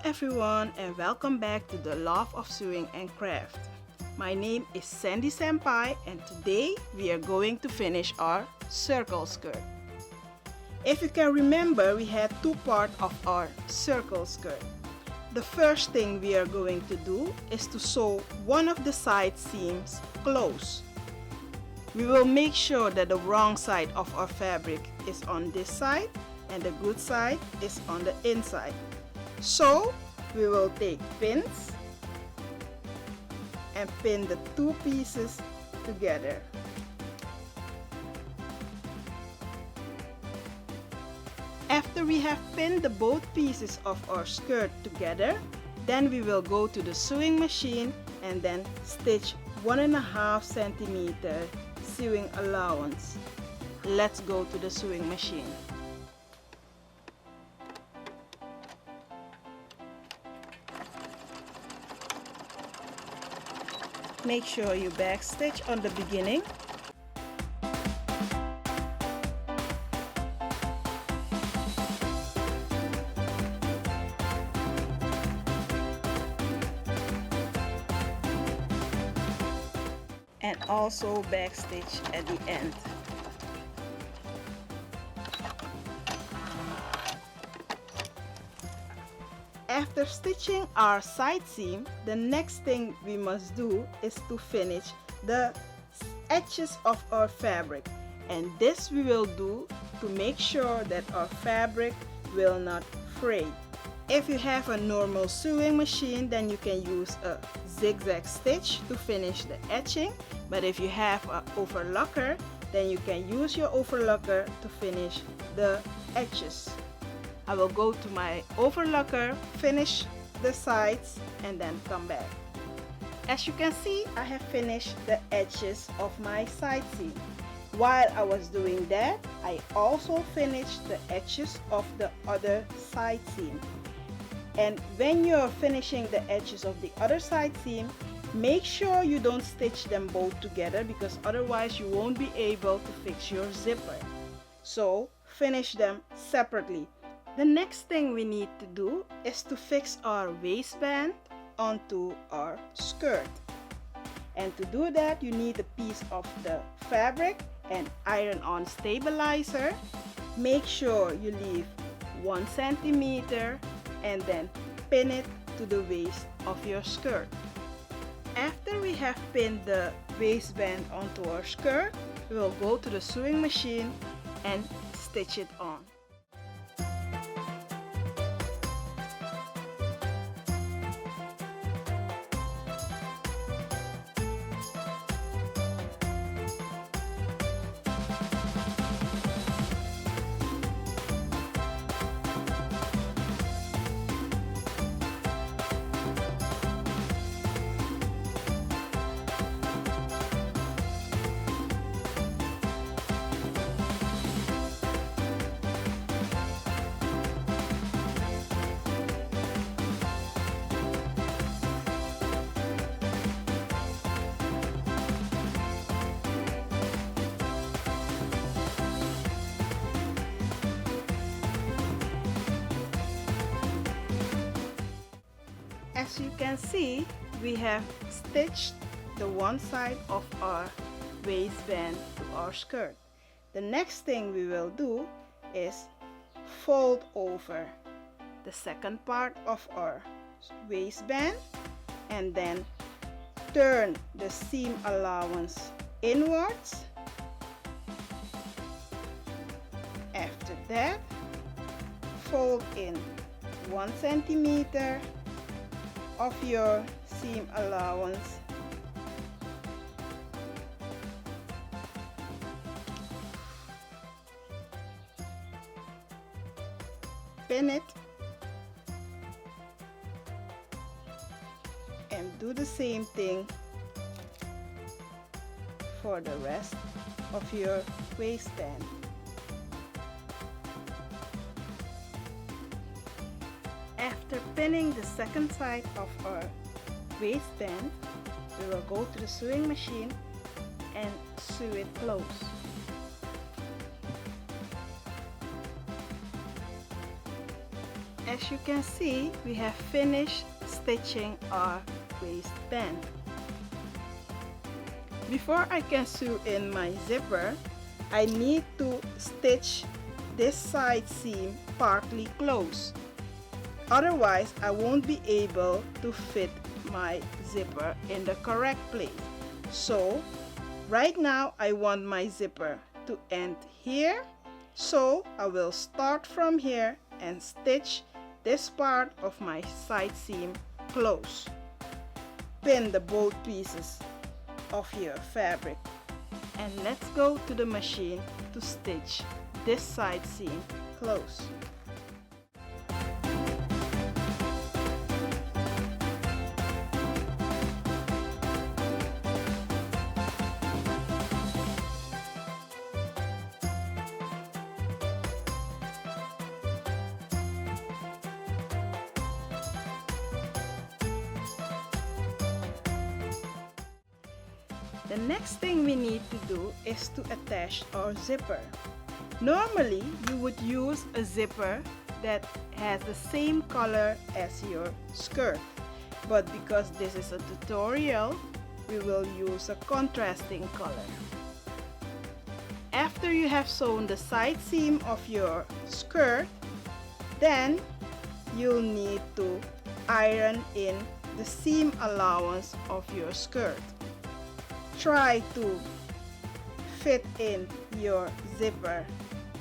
everyone and welcome back to the Love of Sewing and Craft. My name is Sendy Sempai and today we are going to finish our circle skirt. If you can remember, we had two parts of our circle skirt. The first thing we are going to do is to sew one of the side seams close. We will make sure that the wrong side of our fabric is on this side and the good side is on the inside. So we will take pins and pin the two pieces together. After we have pinned the both pieces of our skirt together, then we will go to the sewing machine and then stitch 1.5 centimeter sewing allowance. Let's go to the sewing machine. Make sure you backstitch on the beginning. And also backstitch at the end. After stitching our side seam, the next thing we must do is to finish the edges of our fabric, and this we will do to make sure that our fabric will not fray. If you have a normal sewing machine, then you can use a zigzag stitch to finish the edging, but if you have an overlocker, then you can use your overlocker to finish the edges. I will go to my overlocker, finish the sides and then come back. As you can see, I have finished the edges of my side seam. While I was doing that, I also finished the edges of the other side seam. And when you're finishing the edges of the other side seam, make sure you don't stitch them both together because otherwise you won't be able to fix your zipper. So finish them separately. The next thing we need to do is to fix our waistband onto our skirt. And to do that, you need a piece of the fabric and iron-on stabilizer. Make sure you leave 1 centimeter and then pin it to the waist of your skirt. After we have pinned the waistband onto our skirt, we will go to the sewing machine and stitch it on. As you can see, we have stitched the one side of our waistband to our skirt. The next thing we will do is fold over the second part of our waistband and then turn the seam allowance inwards. After that, fold in 1 centimeter of your seam allowance. Pin it and do the same thing for the rest of your waistband. After pinning the second side of our waistband, we will go to the sewing machine and sew it close. as you can see, we have finished stitching our waistband. Before I can sew in my zipper, I need to stitch this side seam partly closed. Otherwise, I won't be able to fit my zipper in the correct place. So, right now I want my zipper to end here. So, I will start from here and stitch this part of my side seam close. Pin the both pieces of your fabric and let's go to the machine to stitch this side seam close. The next thing we need to do is to attach our zipper. Normally, you would use a zipper that has the same color as your skirt. But because this is a tutorial, we will use a contrasting color. After you have sewn the side seam of your skirt, then you'll need to iron in the seam allowance of your skirt. Try to fit in your zipper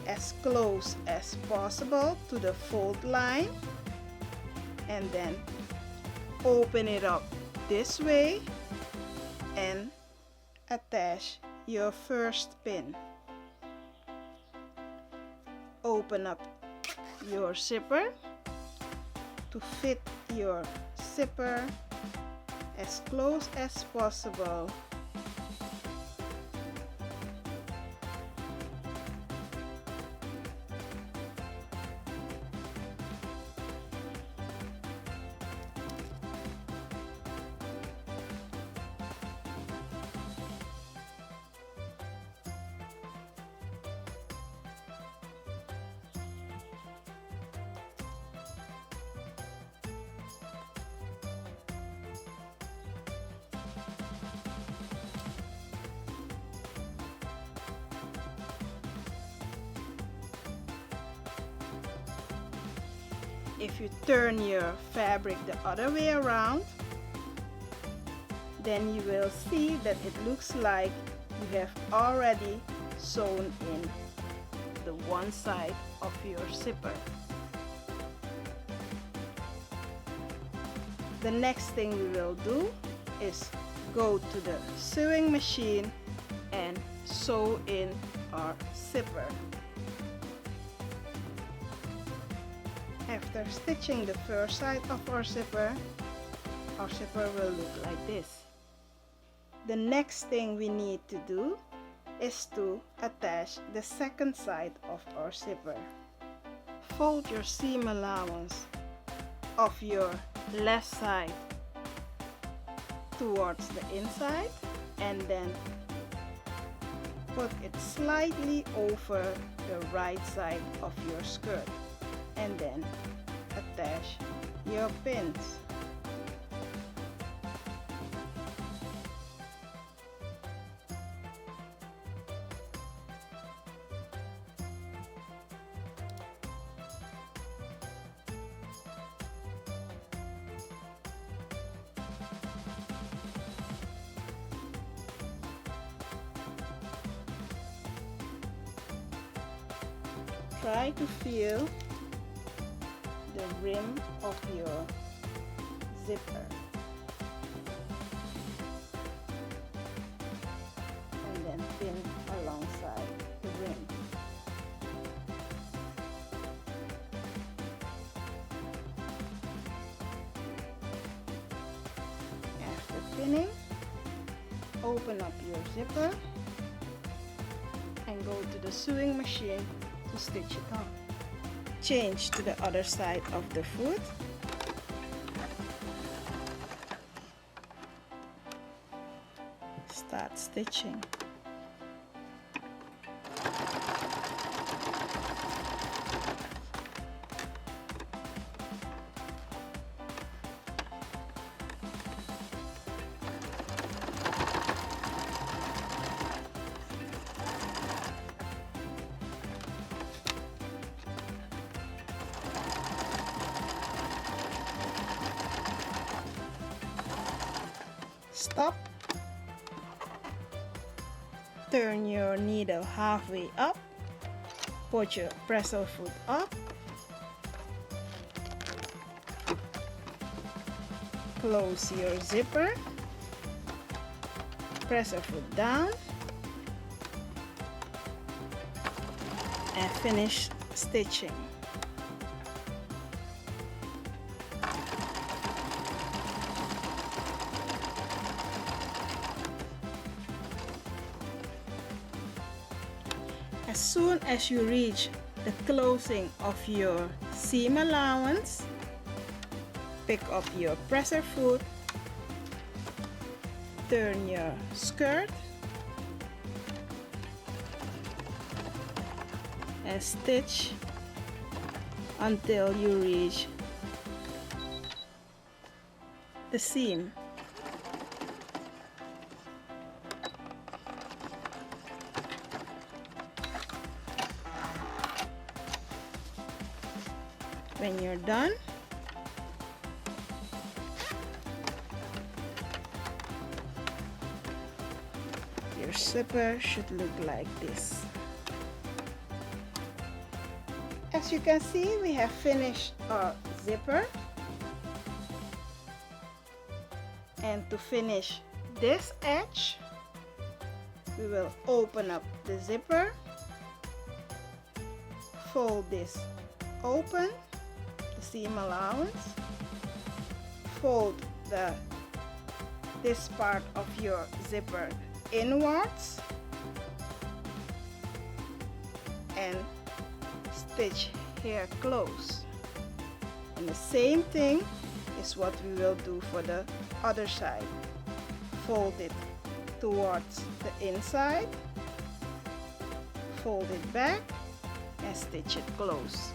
as close as possible to the fold line and then open it up this way and attach your first pin. Open up your zipper to fit your zipper as close as possible . If you turn your fabric the other way around, then you will see that it looks like you have already sewn in the one side of your zipper. The next thing we will do is go to the sewing machine and sew in our zipper. After stitching the first side of our zipper will look like this. The next thing we need to do is to attach the second side of our zipper. Fold your seam allowance of your left side towards the inside and then put it slightly over the right side of your skirt and then attach your pins. Try to feel the rim of your zipper and then pin alongside the rim. After pinning, open up your zipper and go to the sewing machine to stitch it on. Change to the other side of the foot. Start stitching. stop, turn your needle halfway up, put your presser foot up, close your zipper, presser foot down, and finish stitching. As soon as you reach the closing of your seam allowance, pick up your presser foot, turn your skirt, and stitch until you reach the seam. When you're done, your zipper should look like this. As you can see, we have finished our zipper. And to finish this edge, we will open up the zipper, fold this open, the seam allowance, fold this part of your zipper inwards, and stitch here close. And the same thing is what we will do for the other side. Fold it towards the inside, fold it back, and stitch it close.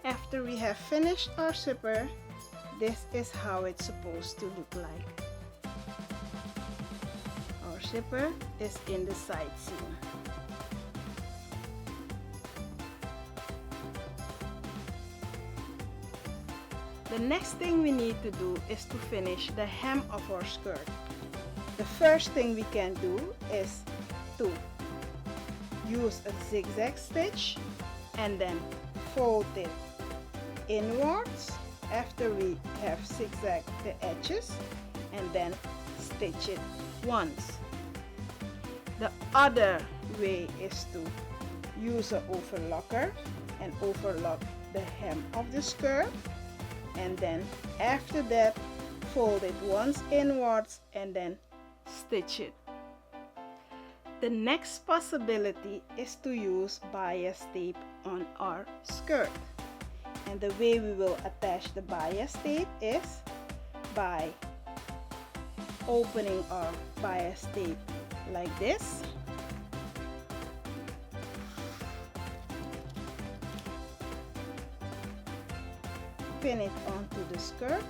After we have finished our zipper, this is how it's supposed to look like. Our zipper is in the side seam. The next thing we need to do is to finish the hem of our skirt. The first thing we can do is to use a zigzag stitch and then fold it inwards after we have zigzagged the edges, and then stitch it once. The other way is to use an overlocker and overlock the hem of the skirt, and then after that fold it once inwards and then stitch it. The next possibility is to use bias tape on our skirt. And the way we will attach the bias tape is by opening our bias tape like this. Pin it onto the skirt.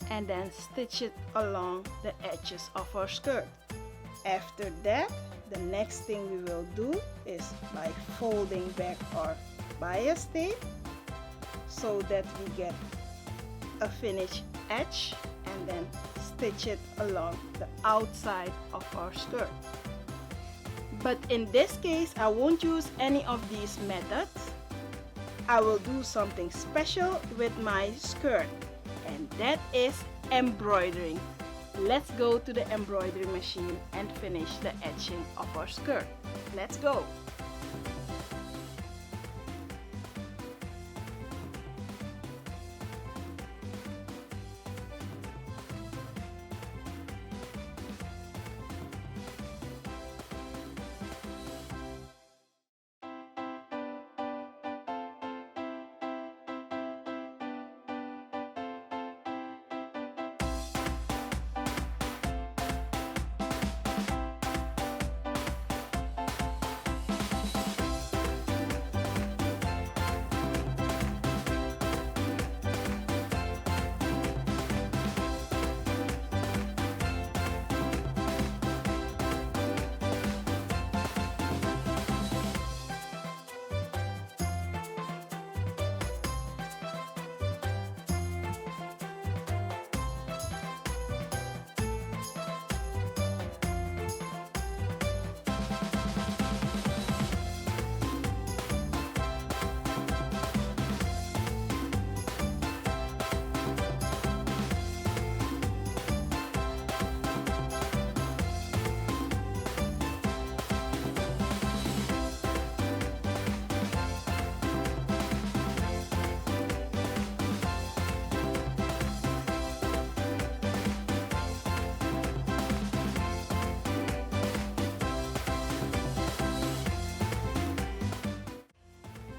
And then stitch it along the edges of our skirt. After that, the next thing we will do is by folding back our bias tape so that we get a finished edge, and then stitch it along the outside of our skirt. But in this case, I won't use any of these methods. I will do something special with my skirt, and that is embroidering. Let's go to the embroidery machine and finish the etching of our skirt. Let's go!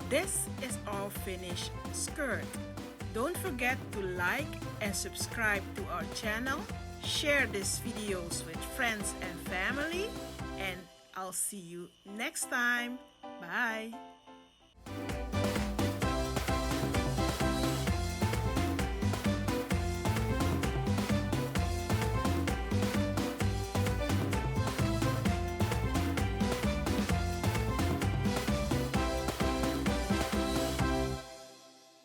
This is our finished skirt. Don't forget to like and subscribe to our channel. Share these videos with friends and family. And I'll see you next time. Bye.